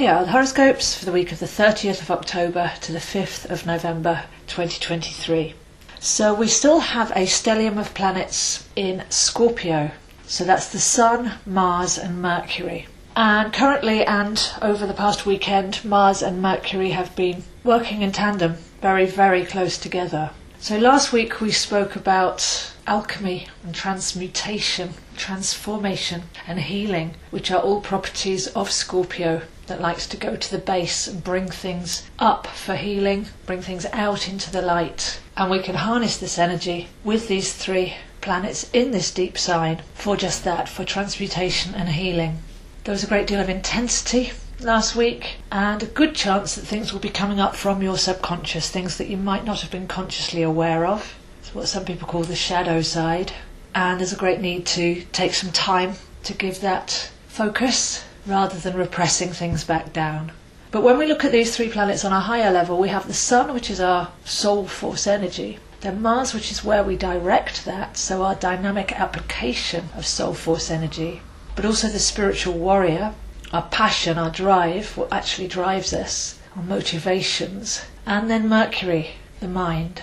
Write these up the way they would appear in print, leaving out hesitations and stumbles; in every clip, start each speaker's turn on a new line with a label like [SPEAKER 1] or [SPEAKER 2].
[SPEAKER 1] Here are the horoscopes for the week of the 30th of October to the 5th of November 2023. So we still have a stellium of planets in Scorpio. So that's the Sun, Mars and Mercury. And currently and over the past weekend, Mars and Mercury have been working in tandem, very, very close together. So last week we spoke about alchemy and transmutation, transformation and healing, which are all properties of Scorpio that likes to go to the base and bring things up for healing, bring things out into the light. And we can harness this energy with these three planets in this deep sign for just that, for transmutation and healing. There was a great deal of intensity last week and a good chance that things will be coming up from your subconscious, things that you might not have been consciously aware of. It's what some people call the shadow side. And there's a great need to take some time to give that focus rather than repressing things back down. But when we look at these three planets on a higher level, we have the Sun, which is our soul force energy. Then Mars, which is where we direct that, so our dynamic application of soul force energy. But also the spiritual warrior, our passion, our drive, what actually drives us, our motivations. And then Mercury, the mind.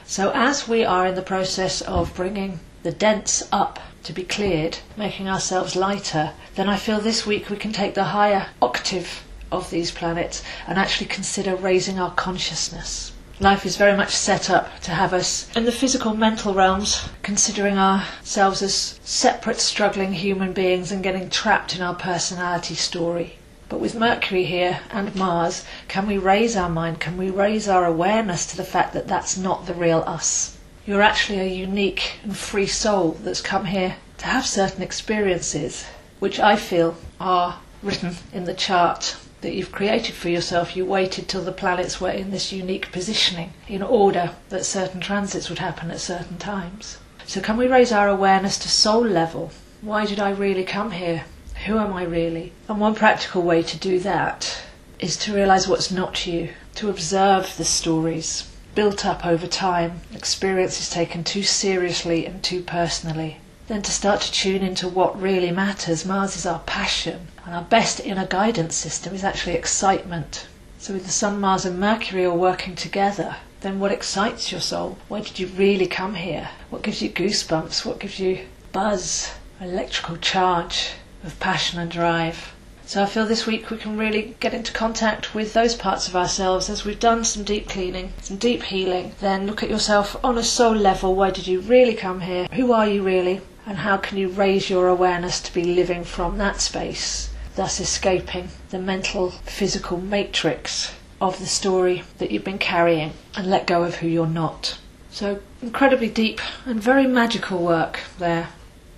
[SPEAKER 1] So as we are in the process of bringing the dents up to be cleared, making ourselves lighter, then I feel this week we can take the higher octave of these planets and actually consider raising our consciousness. Life is very much set up to have us in the physical mental realms, considering ourselves as separate struggling human beings and getting trapped in our personality story. But with Mercury here and Mars, can we raise our mind, can we raise our awareness to the fact that that's not the real us? You're actually a unique and free soul that's come here to have certain experiences, which I feel are written in the chart that you've created for yourself. You waited till the planets were in this unique positioning in order that certain transits would happen at certain times. So can we raise our awareness to soul level? Why did I really come here? Who am I really? And one practical way to do that is to realise what's not you, to observe the stories built up over time, experiences taken too seriously and too personally. Then to start to tune into what really matters. Mars is our passion, and our best inner guidance system is actually excitement. So with the Sun, Mars and Mercury all working together, then what excites your soul? Why did you really come here? What gives you goosebumps? What gives you buzz, electrical charge of passion and drive? So I feel this week we can really get into contact with those parts of ourselves as we've done some deep cleaning, some deep healing. Then look at yourself on a soul level. Why did you really come here? Who are you really? And how can you raise your awareness to be living from that space, thus escaping the mental, physical matrix of the story that you've been carrying and let go of who you're not. So incredibly deep and very magical work there.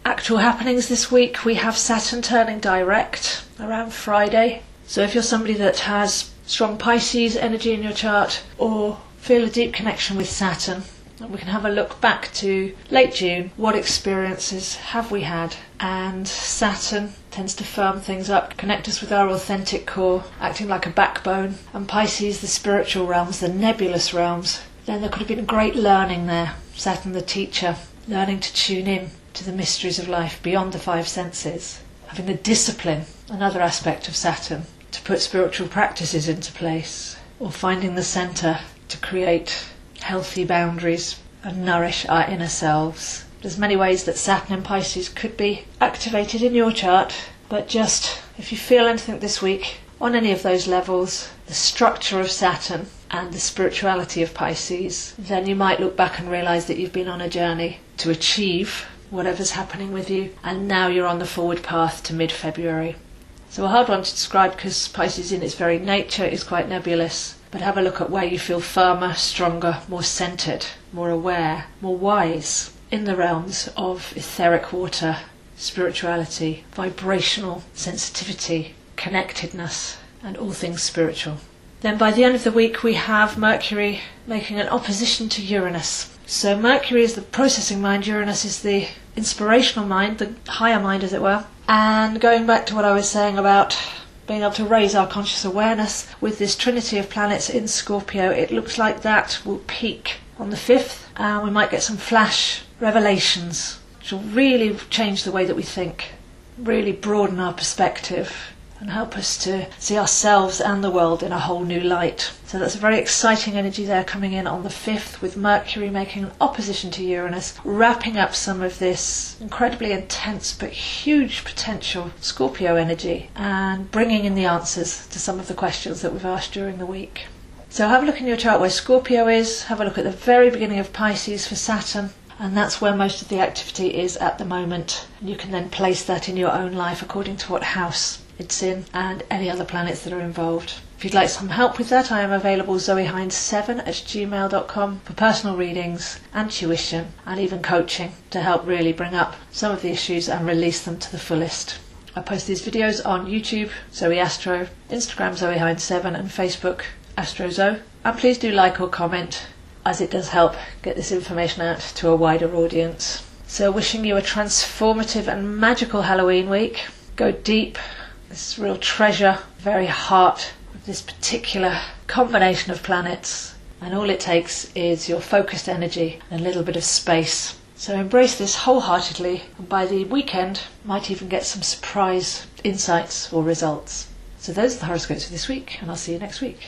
[SPEAKER 1] Actual happenings this week, we have Saturn turning direct around Friday. So if you're somebody that has strong Pisces energy in your chart or feel a deep connection with Saturn, we can have a look back to late June. What experiences have we had? And Saturn tends to firm things up, connect us with our authentic core, acting like a backbone. And Pisces, the spiritual realms, the nebulous realms. Then there could have been a great learning there. Saturn, the teacher, learning to tune in to the mysteries of life beyond the five senses. Having the discipline, another aspect of Saturn, to put spiritual practices into place. Or finding the centre to create healthy boundaries and nourish our inner selves. There's many ways that Saturn in Pisces could be activated in your chart, but just if you feel anything this week on any of those levels, the structure of Saturn and the spirituality of Pisces, then you might look back and realise that you've been on a journey to achieve whatever's happening with you, and now you're on the forward path to mid-February. So a hard one to describe because Pisces in its very nature is quite nebulous. But have a look at where you feel firmer, stronger, more centred, more aware, more wise in the realms of etheric water, spirituality, vibrational sensitivity, connectedness, and all things spiritual. Then by the end of the week we have Mercury making an opposition to Uranus. So Mercury is the processing mind, Uranus is the inspirational mind, the higher mind as it were. And going back to what I was saying about being able to raise our conscious awareness with this trinity of planets in Scorpio, it looks like that will peak on the 5th, and we might get some flash revelations which will really change the way that we think, really broaden our perspective and help us to see ourselves and the world in a whole new light. So that's a very exciting energy there coming in on the 5th, with Mercury making an opposition to Uranus, wrapping up some of this incredibly intense but huge potential Scorpio energy and bringing in the answers to some of the questions that we've asked during the week. So have a look in your chart where Scorpio is, have a look at the very beginning of Pisces for Saturn, and that's where most of the activity is at the moment. You can then place that in your own life according to what house it's in and any other planets that are involved. If you'd like some help with that, I am available zoehines7@gmail.com for personal readings and tuition and even coaching to help really bring up some of the issues and release them to the fullest. I post these videos on YouTube, zoeastro, Instagram zoehines7 and Facebook AstroZo. And please do like or comment, as it does help get this information out to a wider audience. So wishing you a transformative and magical Halloween week. Go deep. This real treasure, very heart of this particular combination of planets. And all it takes is your focused energy and a little bit of space. So embrace this wholeheartedly, and by the weekend might even get some surprise insights or results. So those are the horoscopes for this week, and I'll see you next week.